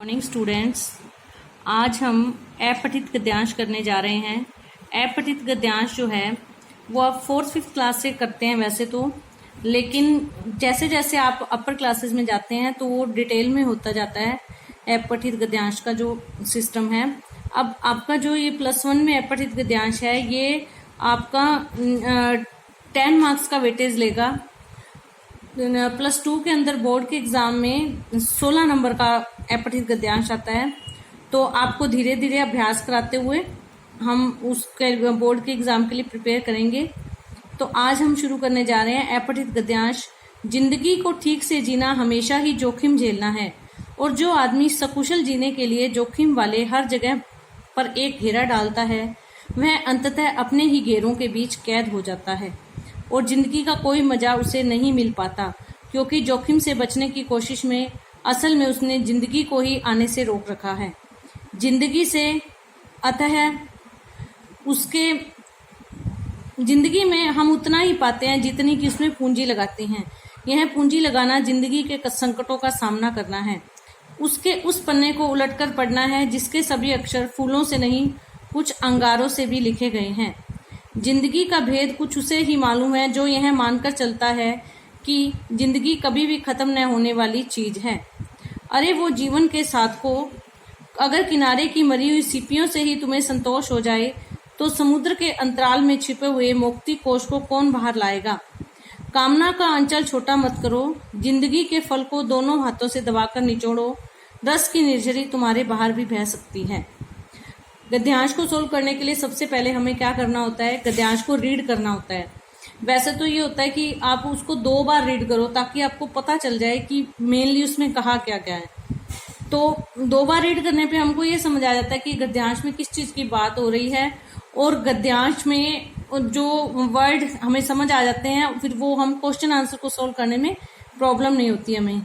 Morning students, आज हम अपठित गद्यांश करने जा रहे हैं। अपठित गद्यांश जो है वो आप 4th-5th क्लास से करते हैं वैसे तो, लेकिन जैसे जैसे आप अपर क्लासेस में जाते हैं तो वो डिटेल में होता जाता है अपठित गद्यांश का जो सिस्टम है। अब आपका जो ये +1 में अपठित गद्यांश है ये आपका 10 मार्क्स का वेटेज लेगा। +2 के अंदर बोर्ड के एग्जाम में 16 नंबर का अपठित गद्यांश आता है। तो आपको धीरे धीरे अभ्यास कराते हुए हम उसके बोर्ड के एग्जाम के लिए प्रिपेयर करेंगे। तो आज हम शुरू करने जा रहे हैं अपठित गद्यांश। जिंदगी को ठीक से जीना हमेशा ही जोखिम झेलना है, और जो आदमी सकुशल जीने के लिए जोखिम वाले हर जगह पर एक घेरा डालता है वह अंततः अपने ही घेरों के बीच कैद हो जाता है, और जिंदगी का कोई मजा उसे नहीं मिल पाता, क्योंकि जोखिम से बचने की कोशिश में असल में उसने जिंदगी को ही आने से रोक रखा है। जिंदगी से अतः उसके जिंदगी में हम उतना ही पाते हैं जितनी कि उसमें पूंजी लगाते हैं। यह पूंजी लगाना जिंदगी के संकटों का सामना करना है, उसके उस पन्ने को उलटकर पढ़ना है जिसके सभी अक्षर फूलों से नहीं कुछ अंगारों से भी लिखे गए हैं। जिंदगी का भेद कुछ उसे ही मालूम है जो यह मानकर चलता है कि जिंदगी कभी भी खत्म न होने वाली चीज है। अरे वो जीवन के साथ को अगर किनारे की मरी हुई सीपियों से ही तुम्हें संतोष हो जाए तो समुद्र के अंतराल में छिपे हुए मोक्ति कोश को कौन बाहर लाएगा। कामना का अंचल छोटा मत करो, जिंदगी के फल को दोनों हाथों से दबाकर निचोड़ो, रस की निर्झरी तुम्हारे बाहर भी बह सकती है। गद्यांश को सोल्व करने के लिए सबसे पहले हमें क्या करना होता है, गद्यांश को रीड करना होता है। वैसे तो ये होता है कि आप उसको 2 बार रीड करो ताकि आपको पता चल जाए कि मेनली उसमें कहा क्या क्या है। तो 2 बार रीड करने पे हमको ये समझ आ जाता है कि गद्यांश में किस चीज की बात हो रही है, और गद्यांश में जो वर्ड हमें समझ आ जाते हैं फिर वो हम क्वेश्चन आंसर को सोल्व करने में प्रॉब्लम नहीं होती हमें।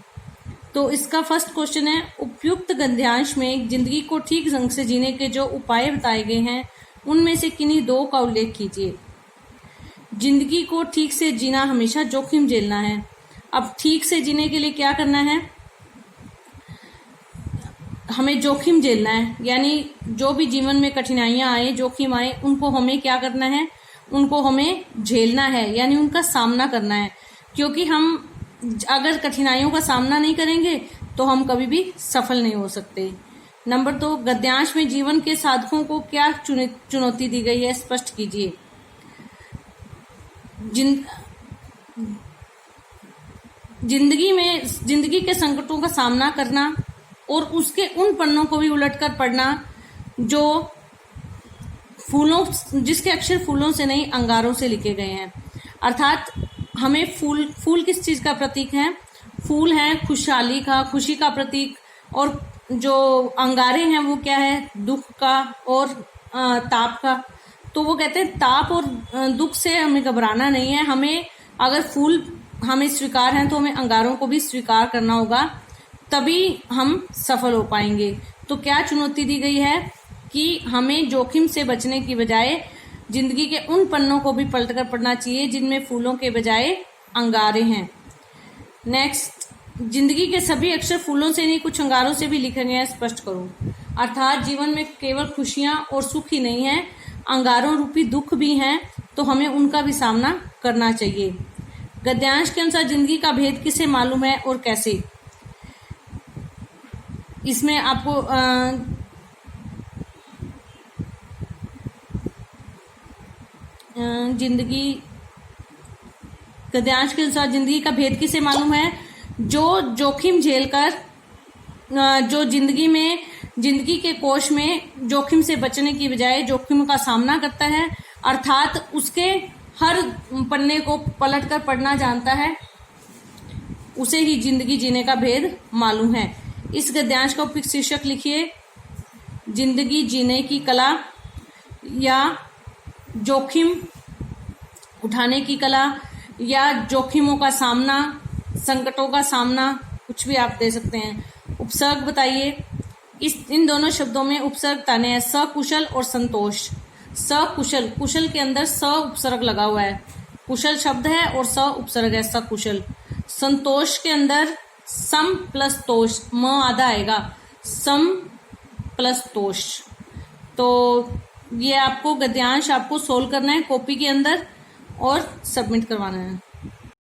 तो इसका फर्स्ट क्वेश्चन है, उपयुक्त गद्यांश में जिंदगी को ठीक ढंग से जीने के जो उपाय बताए गए हैं उनमें से किन्हीं 2 का उल्लेख कीजिए। जिंदगी को ठीक से जीना हमेशा जोखिम झेलना है। अब ठीक से जीने के लिए क्या करना है, हमें जोखिम झेलना है, यानी जो भी जीवन में कठिनाइयां आए, जोखिम आए, उनको हमें क्या करना है, उनको हमें झेलना है, यानी उनका सामना करना है। क्योंकि हम अगर कठिनाइयों का सामना नहीं करेंगे तो हम कभी भी सफल नहीं हो सकते। नंबर 2, गद्यांश में जीवन के साधकों को क्या चुनौती दी गई है, स्पष्ट कीजिए। जिंदगी के संकटों का सामना करना और उसके उन पन्नों को भी उलटकर पढ़ना जो जिसके अक्षर फूलों से नहीं अंगारों से लिखे गए हैं। अर्थात हमें फूल किस चीज का प्रतीक है, फूल है खुशहाली का, खुशी का प्रतीक, और जो अंगारे हैं वो क्या है, दुख का और ताप का। तो वो कहते हैं ताप और दुख से हमें घबराना नहीं है, हमें अगर फूल हमें स्वीकार है तो हमें अंगारों को भी स्वीकार करना होगा, तभी हम सफल हो पाएंगे। तो क्या चुनौती दी गई है कि हमें जोखिम से बचने की बजाय जिंदगी के उन पन्नों को भी पलटकर पढ़ना चाहिए जिनमें फूलों के बजाय अंगारे हैं। नेक्स्ट, जिंदगी के सभी अक्षर फूलों से नहीं कुछ अंगारों से भी लिखे गए हैं, स्पष्ट करो। अर्थात जीवन में केवल खुशियां और सुख ही नहीं है, अंगारों रूपी दुख भी हैं, तो हमें उनका भी सामना करना चाहिए। गद्यांश के अनुसार जिंदगी का भेद किसे मालूम है और कैसे। इसमें आपको गद्यांश के अनुसार जिंदगी का भेद किसे मालूम है, जो जोखिम झेलकर जो जिंदगी के कोश में जोखिम से बचने की बजाय जोखिम का सामना करता है, अर्थात उसके हर पन्ने को पलटकर पढ़ना जानता है, उसे ही जिंदगी जीने का भेद मालूम है। इस गद्यांश का उपयुक्त शीर्षक लिखिए, जिंदगी जीने की कला, या जोखिम उठाने की कला, या जोखिमों का सामना, संकटों का सामना, कुछ भी आप दे सकते हैं। उपसर्ग बताइए। इन दोनों शब्दों में उपसर्ग ताने हैं, सकुशल और संतोष। सकुशल, कुशल के अंदर स उपसर्ग लगा हुआ है, कुशल शब्द है और स उपसर्ग है, सकुशल। संतोष के अंदर सम प्लस तोष, म आधा आएगा, सम प्लस तोष। तो ये आपको गद्यांश आपको सोल्व करना है कॉपी के अंदर और सबमिट करवाना है।